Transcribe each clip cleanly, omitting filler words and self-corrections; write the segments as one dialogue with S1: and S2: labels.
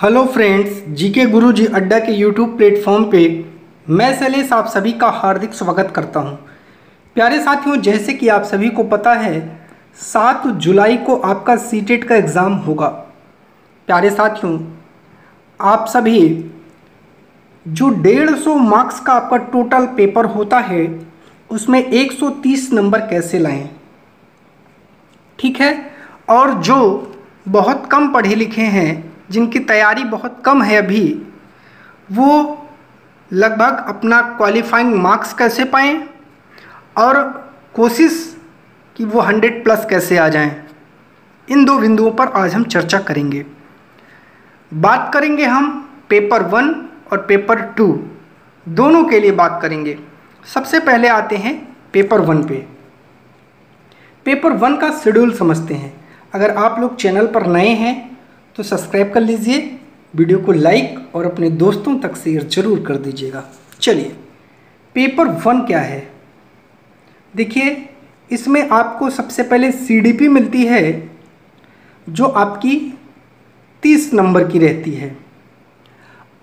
S1: Hello friends, GK गुरुजी अड्डा के YouTube platform पे मैं शैलेश आप सभी का हार्दिक स्वागत करता हूं। प्यारे साथियों, जैसे कि आप सभी को पता है 7 जुलाई को आपका सीटेट का एग्ज़ाम होगा। प्यारे साथियों, आप सभी जो 150 मार्क्स का आपका टोटल पेपर होता है उसमें 130 नंबर कैसे लाएं, ठीक है। और जो बहुत कम पढ़े लिखे हैं, जिनकी तैयारी बहुत कम है अभी, वो लगभग अपना क्वालिफाइंग मार्क्स कैसे पाएं और कोशिश कि वो 100 प्लस कैसे आ जाएं, इन दो बिंदुओं पर आज हम चर्चा करेंगे। बात करेंगे हम पेपर 1 और पेपर 2 दोनों के लिए बात करेंगे। सबसे पहले आते हैं पेपर 1 पे। पेपर 1 का शेड्यूल समझते हैं। अगर आप लोग चैनल पर नए हैं तो सब्सक्राइब कर लीजिए, वीडियो को लाइक और अपने दोस्तों तक शेयर जरूर कर दीजिएगा। चलिए, पेपर 1 क्या है। देखिए, इसमें आपको सबसे पहले सीडीपी मिलती है जो आपकी 30 नंबर की रहती है।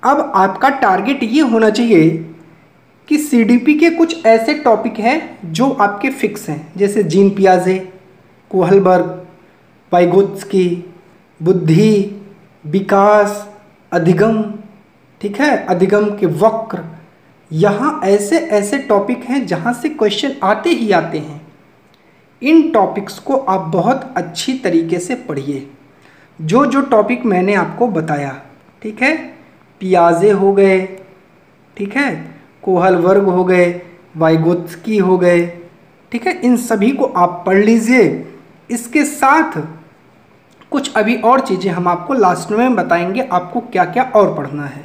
S1: अब आपका टारगेट ये होना चाहिए कि सीडीपी के कुछ ऐसे टॉपिक हैं जो आपके फिक्स हैं, जैसे जीन पियाजे, कोहलबर्ग, वाइगोत्स्की, बुद्धि, विकास, अधिगम, ठीक है, अधिगम के वक्र। यहाँ ऐसे ऐसे टॉपिक हैं जहाँ से क्वेश्चन आते ही आते हैं। इन टॉपिक्स को आप बहुत अच्छी तरीके से पढ़िए। जो जो टॉपिक मैंने आपको बताया, ठीक है, पियाजे हो गए, ठीक है, कोहलबर्ग हो गए, वाइगोत्स्की हो गए, ठीक है, इन सभी को आप पढ़ लीजिए। इसके साथ कुछ अभी और चीज़ें हम आपको लास्ट में बताएंगे, आपको क्या क्या और पढ़ना है।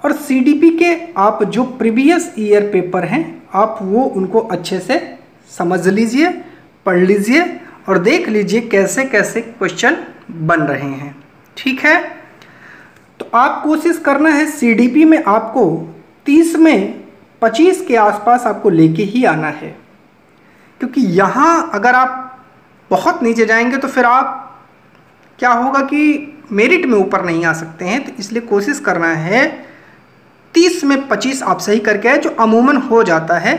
S1: और सीडीपी के आप जो प्रीवियस ईयर पेपर हैं, आप वो उनको अच्छे से समझ लीजिए, पढ़ लीजिए और देख लीजिए कैसे कैसे क्वेश्चन बन रहे हैं, ठीक है। तो आप कोशिश करना है सीडीपी में आपको 30 में 25 के आसपास आपको लेके ही आना है, क्योंकि यहाँ अगर आप बहुत नीचे जाएंगे तो फिर आप क्या होगा कि मेरिट में ऊपर नहीं आ सकते हैं। तो इसलिए कोशिश करना है 30 में 25 आप सही करके आए, जो अमूमन हो जाता है।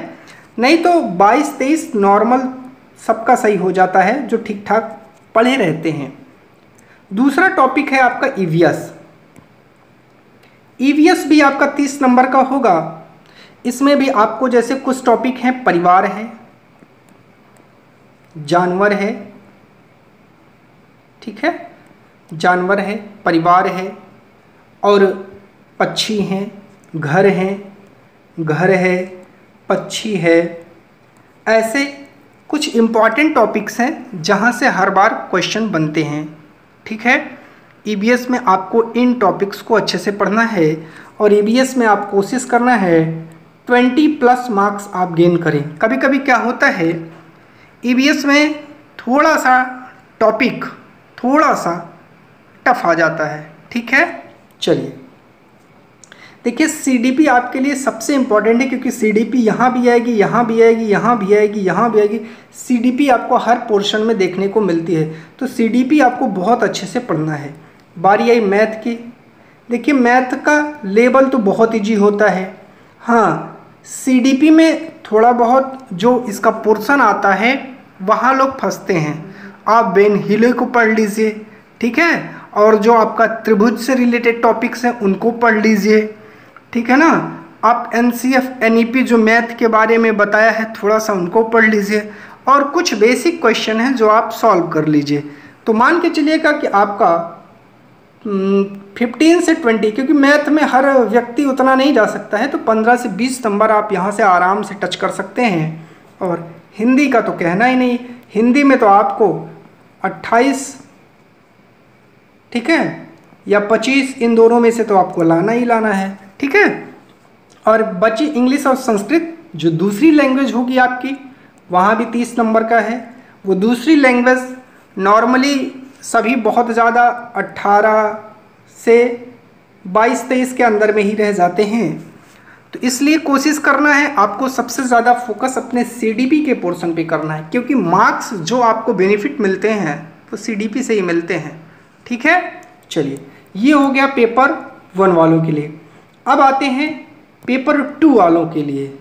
S1: नहीं तो 22-23 नॉर्मल सबका सही हो जाता है, जो ठीक ठाक पढ़े रहते हैं। दूसरा टॉपिक है आपका ईवीएस। ईवीएस भी आपका 30 नंबर का होगा। इसमें भी आपको जैसे कुछ टॉपिक हैं, परिवार है, जानवर है, ठीक है, जानवर है, परिवार है, और पक्षी हैं, घर है, पक्षी है। ऐसे कुछ इम्पॉर्टेंट टॉपिक्स हैं जहाँ से हर बार क्वेश्चन बनते हैं, ठीक है। ईवीएस में आपको इन टॉपिक्स को अच्छे से पढ़ना है और ईवीएस में आप कोशिश करना है 20 प्लस मार्क्स आप गेन करें। कभी कभी क्या होता है, ईवीएस में थोड़ा सा टॉपिक थोड़ा सा टफ आ जाता है, ठीक है। चलिए, देखिए, सीडीपी आपके लिए सबसे इम्पॉर्टेंट है, क्योंकि सीडीपी यहाँ भी आएगी, यहाँ भी आएगी, यहाँ भी आएगी, यहाँ भी आएगी। सीडीपी आपको हर पोर्शन में देखने को मिलती है, तो सीडीपी आपको बहुत अच्छे से पढ़ना है। बारी आई मैथ की। देखिए, मैथ का लेवल तो बहुत ईजी होता है। हाँ, सीडीपी में थोड़ा बहुत जो इसका पोर्शन आता है वहाँ लोग फंसते हैं। आप बेन हीले को पढ़ लीजिए, ठीक है, और जो आपका त्रिभुज से रिलेटेड टॉपिक्स हैं उनको पढ़ लीजिए, ठीक है ना। आप एनसीएफ एनईपी जो मैथ के बारे में बताया है थोड़ा सा उनको पढ़ लीजिए, और कुछ बेसिक क्वेश्चन हैं जो आप सॉल्व कर लीजिए। तो मान के चलिएगा कि आपका 15 से 20, क्योंकि मैथ में हर व्यक्ति उतना नहीं जा सकता है, तो 15 से 20 नंबर आप यहाँ से आराम से टच कर सकते हैं। और हिंदी का तो कहना ही नहीं, हिंदी में तो आपको 28, ठीक है, या 25, इन दोनों में से तो आपको लाना ही लाना है, ठीक है। और बची इंग्लिश और संस्कृत, जो दूसरी लैंग्वेज होगी आपकी, वहाँ भी 30 नंबर का है। वो दूसरी लैंग्वेज नॉर्मली सभी बहुत ज़्यादा 18 से 22-23 के अंदर में ही रह जाते हैं। तो इसलिए कोशिश करना है आपको सबसे ज़्यादा फोकस अपने सीडीपी के पोर्शन पे करना है, क्योंकि मार्क्स जो आपको बेनिफिट मिलते हैं वो सीडीपी से ही मिलते हैं, ठीक है। चलिए, ये हो गया पेपर 1 वालों के लिए। अब आते हैं पेपर 2 वालों के लिए।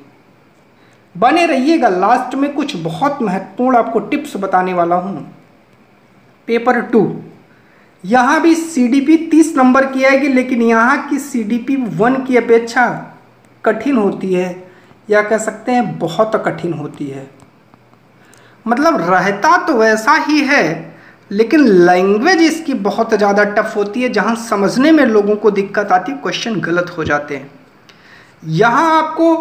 S1: बने रहिएगा, लास्ट में कुछ बहुत महत्वपूर्ण आपको टिप्स बताने वाला हूँ। पेपर 2 यहाँ भी CDP 30 नंबर की आएगी, लेकिन यहाँ की CDP 1 की अपेक्षा कठिन होती है, या कह सकते हैं बहुत कठिन होती है। मतलब रहता तो वैसा ही है, लेकिन लैंग्वेज इसकी बहुत ज़्यादा टफ होती है, जहाँ समझने में लोगों को दिक्कत आती है, क्वेश्चन गलत हो जाते हैं। यहाँ आपको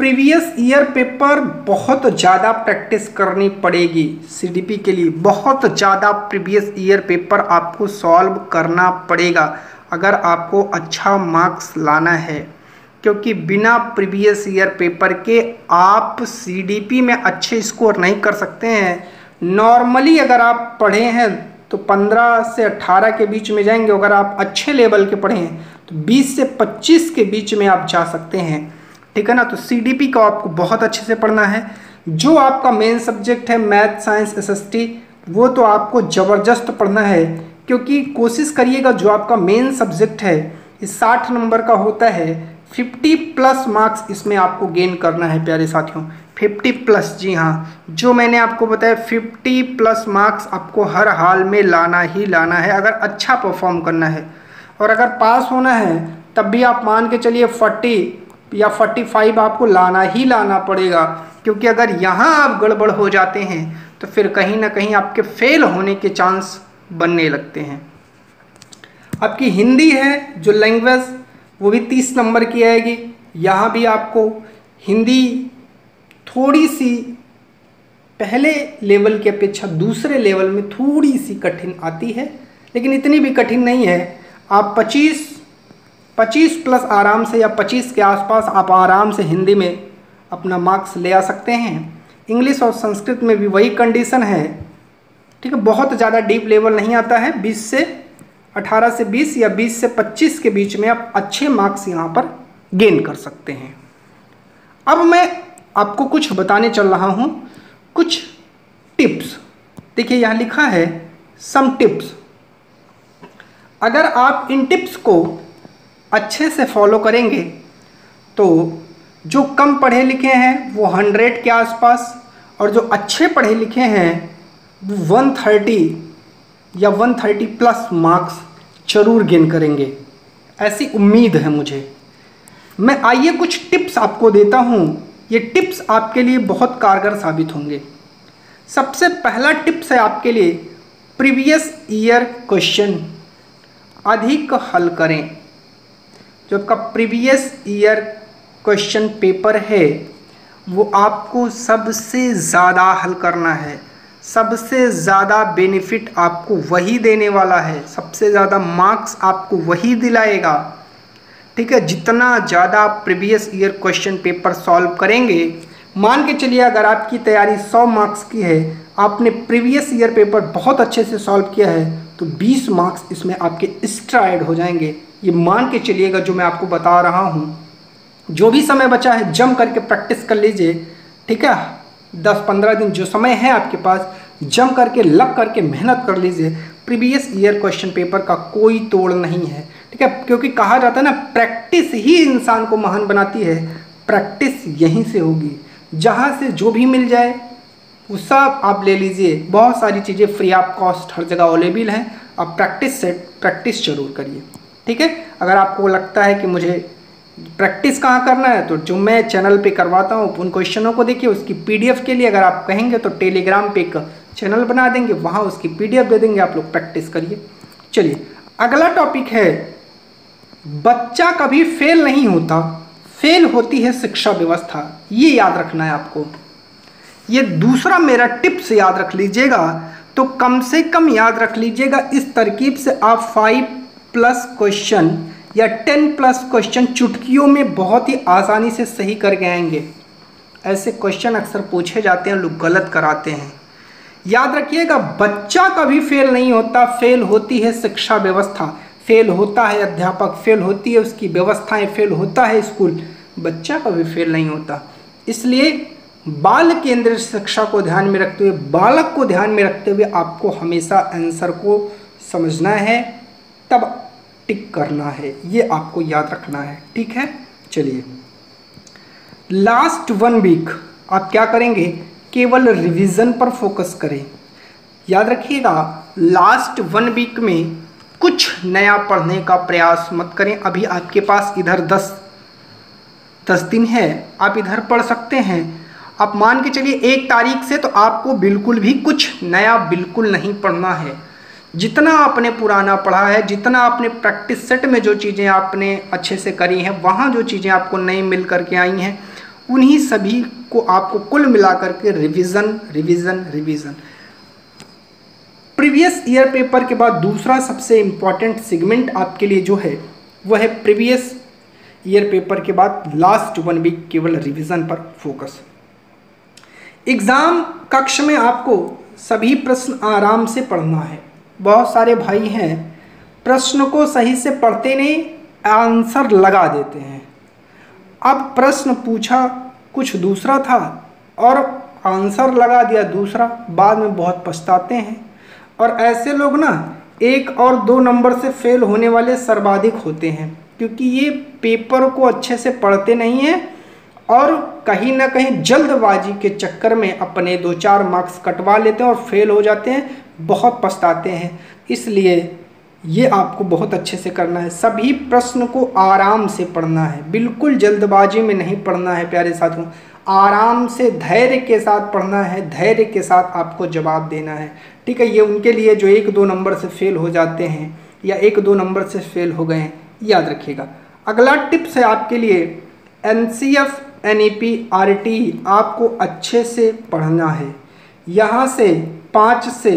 S1: प्रीवियस ईयर पेपर बहुत ज़्यादा प्रैक्टिस करनी पड़ेगी। CDP के लिए बहुत ज़्यादा प्रीवियस ईयर पेपर आपको सॉल्व करना पड़ेगा अगर आपको अच्छा मार्क्स लाना है, क्योंकि बिना प्रीवियस ईयर पेपर के आप CDP में अच्छे स्कोर नहीं कर सकते हैं। नॉर्मली अगर आप पढ़े हैं तो 15 से 18 के बीच में जाएंगे, अगर आप अच्छे लेवल के पढ़े हैं तो 20 से 25 के बीच में आप जा सकते हैं, ठीक है ना। तो CDP को आपको बहुत अच्छे से पढ़ना है। जो आपका मेन सब्जेक्ट है मैथ, साइंस, SST, वो तो आपको ज़बरदस्त पढ़ना है, क्योंकि कोशिश करिएगा जो आपका मेन सब्जेक्ट है इस 60 नंबर का होता है, 50+ मार्क्स इसमें आपको गेन करना है प्यारे साथियों। 50+, जी हाँ, जो मैंने आपको बताया 50+ मार्क्स आपको हर हाल में लाना ही लाना है अगर अच्छा परफॉर्म करना है। और अगर पास होना है तब भी आप मान के चलिए 40 या 45 आपको लाना ही लाना पड़ेगा, क्योंकि अगर यहाँ आप गड़बड़ हो जाते हैं तो फिर कहीं ना कहीं आपके फेल होने के चांस बनने लगते हैं। आपकी हिंदी है जो लैंग्वेज, वो भी 30 नंबर की आएगी। यहाँ भी आपको हिंदी थोड़ी सी पहले लेवल की अपेक्षा दूसरे लेवल में थोड़ी सी कठिन आती है, लेकिन इतनी भी कठिन नहीं है। आप 25+ आराम से, या 25 के आसपास आप आराम से हिंदी में अपना मार्क्स ले आ सकते हैं। इंग्लिश और संस्कृत में भी वही कंडीशन है, ठीक है। बहुत ज़्यादा डीप लेवल नहीं आता है। 18 से 20 या 20 से 25 के बीच में आप अच्छे मार्क्स यहाँ पर गेन कर सकते हैं। अब मैं आपको कुछ बताने चल रहा हूँ, कुछ टिप्स। देखिए यहाँ लिखा है सम टिप्स। अगर आप इन टिप्स को अच्छे से फॉलो करेंगे तो जो कम पढ़े लिखे हैं वो 100 के आसपास, और जो अच्छे पढ़े लिखे हैं वो 130 या 130+ मार्क्स जरूर गेन करेंगे, ऐसी उम्मीद है मुझे। मैं आइए कुछ टिप्स आपको देता हूँ, ये टिप्स आपके लिए बहुत कारगर साबित होंगे। सबसे पहला टिप्स है आपके लिए, प्रीवियस ईयर क्वेश्चन अधिक हल करें। जो आपका प्रीवियस ईयर क्वेश्चन पेपर है वो आपको सबसे ज़्यादा हल करना है। सबसे ज़्यादा बेनिफिट आपको वही देने वाला है, सबसे ज़्यादा मार्क्स आपको वही दिलाएगा, ठीक है। जितना ज़्यादा previous year question paper solve करेंगे, मान के चलिए अगर आपकी तैयारी 100 मार्क्स की है, आपने प्रीवियस ईयर पेपर बहुत अच्छे से सॉल्व किया है, तो 20 मार्क्स इसमें आपके एक्स्ट्रा ऐड हो जाएंगे। ये मान के चलिएगा जो मैं आपको बता रहा हूँ। जो भी समय बचा है जम करके प्रैक्टिस कर लीजिए, ठीक है। 10-15 दिन जो समय है आपके पास, जम करके लग करके मेहनत कर लीजिए। प्रीवियस ईयर क्वेश्चन पेपर का कोई तोड़ नहीं है, ठीक है, क्योंकि कहा जाता है ना, प्रैक्टिस ही इंसान को महान बनाती है। प्रैक्टिस यहीं से होगी, जहाँ से जो भी मिल जाए वो सब आप ले लीजिए। बहुत सारी चीज़ें फ्री ऑफ कॉस्ट हर जगह अवेलेबल हैं। आप प्रैक्टिस जरूर करिए, ठीक है। अगर आपको लगता है कि मुझे प्रैक्टिस कहाँ करना है, तो जो मैं चैनल पे करवाता हूँ उन क्वेश्चनों को देखिए। उसकी PDF के लिए अगर आप कहेंगे तो टेलीग्राम पे एक चैनल बना देंगे, वहाँ उसकी PDF दे देंगे, आप लोग प्रैक्टिस करिए। चलिए अगला टॉपिक है, बच्चा कभी फेल नहीं होता, फेल होती है शिक्षा व्यवस्था। ये याद रखना है आपको। ये दूसरा मेरा टिप्स याद रख लीजिएगा, तो कम से कम याद रख लीजिएगा। इस तरकीब से आप 5+ क्वेश्चन या 10+ क्वेश्चन चुटकियों में बहुत ही आसानी से सही करके आएंगे। ऐसे क्वेश्चन अक्सर पूछे जाते हैं, लोग गलत कराते हैं। याद रखिएगा, बच्चा कभी फेल नहीं होता, फेल होती है शिक्षा व्यवस्था, फेल होता है अध्यापक, फेल होती है उसकी व्यवस्थाएं, फेल होता है स्कूल। बच्चा कभी फेल नहीं होता। इसलिए बाल केंद्रित शिक्षा को ध्यान में रखते हुए, बालक को ध्यान में रखते हुए आपको हमेशा आंसर को समझना है, तब टिक करना है, ये आपको याद रखना है। ठीक है, चलिए लास्ट 1 वीक आप क्या करेंगे, केवल रिवीजन पर फोकस करें। याद रखिएगा, लास्ट 1 वीक में कुछ नया पढ़ने का प्रयास मत करें। अभी आपके पास इधर 10 दिन है, आप इधर पढ़ सकते हैं। आप मान के चलिए 1 तारीख से तो आपको बिल्कुल भी कुछ नया बिल्कुल नहीं पढ़ना है। जितना आपने पुराना पढ़ा है, जितना आपने प्रैक्टिस सेट में जो चीज़ें आपने अच्छे से करी हैं, वहाँ जो चीज़ें आपको नई मिल करके आई हैं, उन्हीं सभी को आपको कुल मिला करके revision revision revision. Previous year paper के बाद दूसरा सबसे इम्पॉर्टेंट सेगमेंट आपके लिए जो है वह है प्रीवियस ईयर पेपर के बाद लास्ट 1 वीक केवल रिवीजन पर फोकस। एग्ज़ाम कक्ष में आपको सभी प्रश्न आराम से पढ़ना है। बहुत सारे भाई हैं प्रश्न को सही से पढ़ते नहीं, आंसर लगा देते हैं। अब प्रश्न पूछा कुछ दूसरा था और आंसर लगा दिया दूसरा, बाद में बहुत पछताते हैं। और ऐसे लोग ना 1 और 2 नंबर से फेल होने वाले सर्वाधिक होते हैं, क्योंकि ये पेपर को अच्छे से पढ़ते नहीं हैं और कहीं ना कहीं जल्दबाजी के चक्कर में अपने 2-4 मार्क्स कटवा लेते हैं और फेल हो जाते हैं, बहुत पछताते हैं। इसलिए ये आपको बहुत अच्छे से करना है। सभी प्रश्न को आराम से पढ़ना है, बिल्कुल जल्दबाजी में नहीं पढ़ना है प्यारे साथियों। आराम से धैर्य के साथ पढ़ना है, धैर्य के साथ आपको जवाब देना है। ठीक है, ये उनके लिए जो 1-2 नंबर से फेल हो जाते हैं या 1-2 नंबर से फेल हो गए हैं, याद रखिएगा। अगला टिप्स है आपके लिए, NCF NEP RT आपको अच्छे से पढ़ना है। यहाँ से 5 से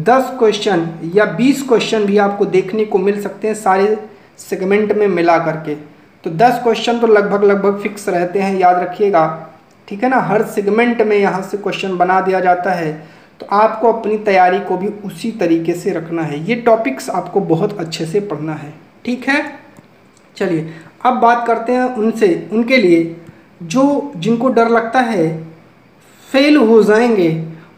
S1: 10 क्वेश्चन या 20 क्वेश्चन भी आपको देखने को मिल सकते हैं सारे सेगमेंट में मिला करके। तो 10 क्वेश्चन तो लगभग फिक्स रहते हैं, याद रखिएगा। ठीक है ना, हर सेगमेंट में यहाँ से क्वेश्चन बना दिया जाता है, तो आपको अपनी तैयारी को भी उसी तरीके से रखना है। ये टॉपिक्स आपको बहुत अच्छे से पढ़ना है। ठीक है, चलिए अब बात करते हैं उनके लिए जिनको डर लगता है फेल हो जाएंगे,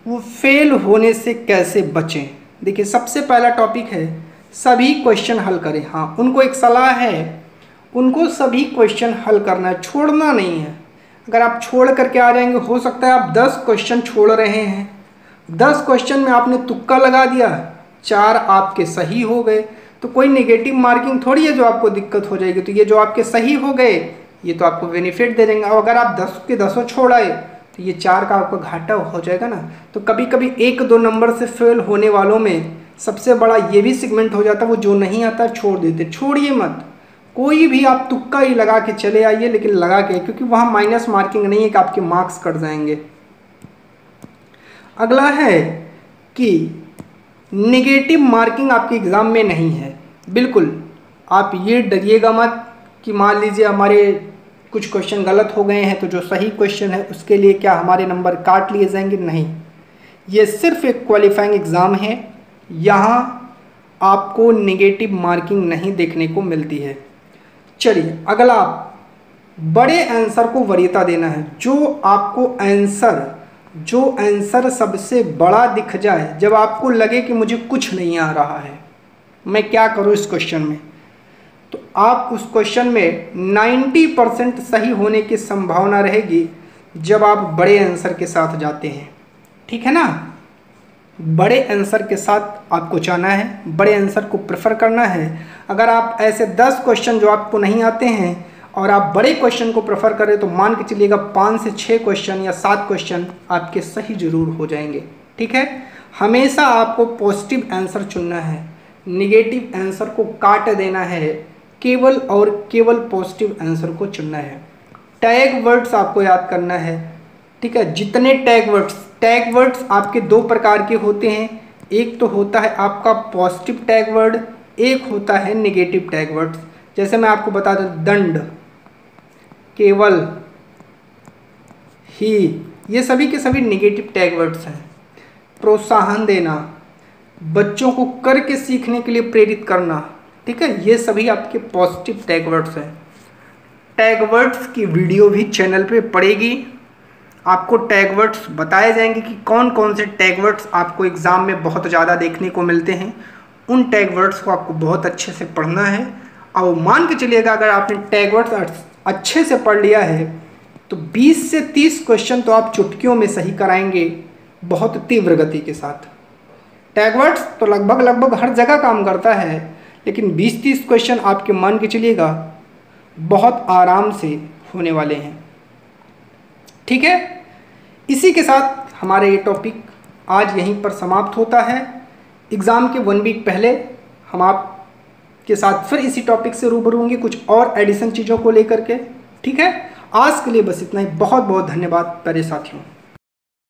S1: वो फेल होने से कैसे बचें। देखिए, सबसे पहला टॉपिक है सभी क्वेश्चन हल करें। हाँ, उनको एक सलाह है, उनको सभी क्वेश्चन हल करना है, छोड़ना नहीं है। अगर आप छोड़ करके आ जाएंगे, हो सकता है आप 10 क्वेश्चन छोड़ रहे हैं, 10 क्वेश्चन में आपने तुक्का लगा दिया, 4 आपके सही हो गए, तो कोई नेगेटिव मार्किंग थोड़ी है जो आपको दिक्कत हो जाएगी। तो ये जो आपके सही हो गए ये तो आपको बेनिफिट दे देंगे। और अगर आप 10 के 10 छोड़ आए तो ये 4 का आपको घाटा हो जाएगा ना। तो कभी कभी 1-2 नंबर से फेल होने वालों में सबसे बड़ा ये भी सेगमेंट हो जाता है, वो जो नहीं आता छोड़ देते। छोड़िए मत, कोई भी आप तुक्का ही लगा के चले आइए, लेकिन लगा के, क्योंकि वहाँ माइनस मार्किंग नहीं है कि आपके मार्क्स कट जाएंगे। अगला है कि नेगेटिव मार्किंग आपके एग्ज़ाम में नहीं है। बिल्कुल आप ये डरिएगा मत कि मान लीजिए हमारे कुछ क्वेश्चन गलत हो गए हैं तो जो सही क्वेश्चन है उसके लिए क्या हमारे नंबर काट लिए जाएंगे, नहीं। ये सिर्फ एक क्वालिफाइंग एग्ज़ाम है, यहाँ आपको नेगेटिव मार्किंग नहीं देखने को मिलती है। चलिए अगला, बड़े आंसर को वरीयता देना है। जो आपको आंसर सबसे बड़ा दिख जाए, जब आपको लगे कि मुझे कुछ नहीं आ रहा है, मैं क्या करूँ इस क्वेश्चन में, तो आप उस क्वेश्चन में 90% सही होने की संभावना रहेगी जब आप बड़े आंसर के साथ जाते हैं। ठीक है ना, बड़े आंसर के साथ आपको जाना है, बड़े आंसर को प्रेफर करना है। अगर आप ऐसे 10 क्वेश्चन जो आपको नहीं आते हैं और आप बड़े क्वेश्चन को प्रेफर करें तो मान के चलिएगा 5 से 6 क्वेश्चन या 7 क्वेश्चन आपके सही जरूर हो जाएंगे। ठीक है, हमेशा आपको पॉजिटिव आंसर चुनना है, निगेटिव आंसर को काट देना है, केवल और केवल पॉजिटिव आंसर को चुनना है। टैग वर्ड्स आपको याद करना है। ठीक है, जितने टैग वर्ड्स आपके 2 प्रकार के होते हैं, एक तो होता है आपका पॉजिटिव टैग वर्ड, एक होता है नेगेटिव टैग वर्ड्स। जैसे मैं आपको बता दूं, दंड, केवल, ही, ये सभी के सभी नेगेटिव टैग वर्ड्स हैं। प्रोत्साहन देना, बच्चों को करके सीखने के लिए प्रेरित करना, ठीक है, ये सभी आपके पॉजिटिव टैग वर्ड्स हैं। टैग वर्ड्स की वीडियो भी चैनल पे पड़ेगी, आपको टैग वर्ड्स बताए जाएंगे कि कौन कौन से टैग वर्ड्स आपको एग्ज़ाम में बहुत ज़्यादा देखने को मिलते हैं, उन टैग वर्ड्स को आपको बहुत अच्छे से पढ़ना है। और मान के चलिएगा अगर आपने टैग वर्ड्स अच्छे से पढ़ लिया है तो 20 से 30 क्वेश्चन तो आप चुटकियों में सही कराएंगे बहुत तीव्र गति के साथ। टैग वर्ड्स तो लगभग हर जगह काम करता है, लेकिन 20-30 क्वेश्चन आपके मान के चलिएगा बहुत आराम से होने वाले हैं। ठीक है, इसी के साथ हमारे ये टॉपिक आज यहीं पर समाप्त होता है। एग्ज़ाम के 1 वीक पहले हम आपके साथ फिर इसी टॉपिक से रूबरू होंगे कुछ और एडिशन चीज़ों को लेकर के। ठीक है, आज के लिए बस इतना ही। बहुत बहुत धन्यवाद प्यारे साथियों।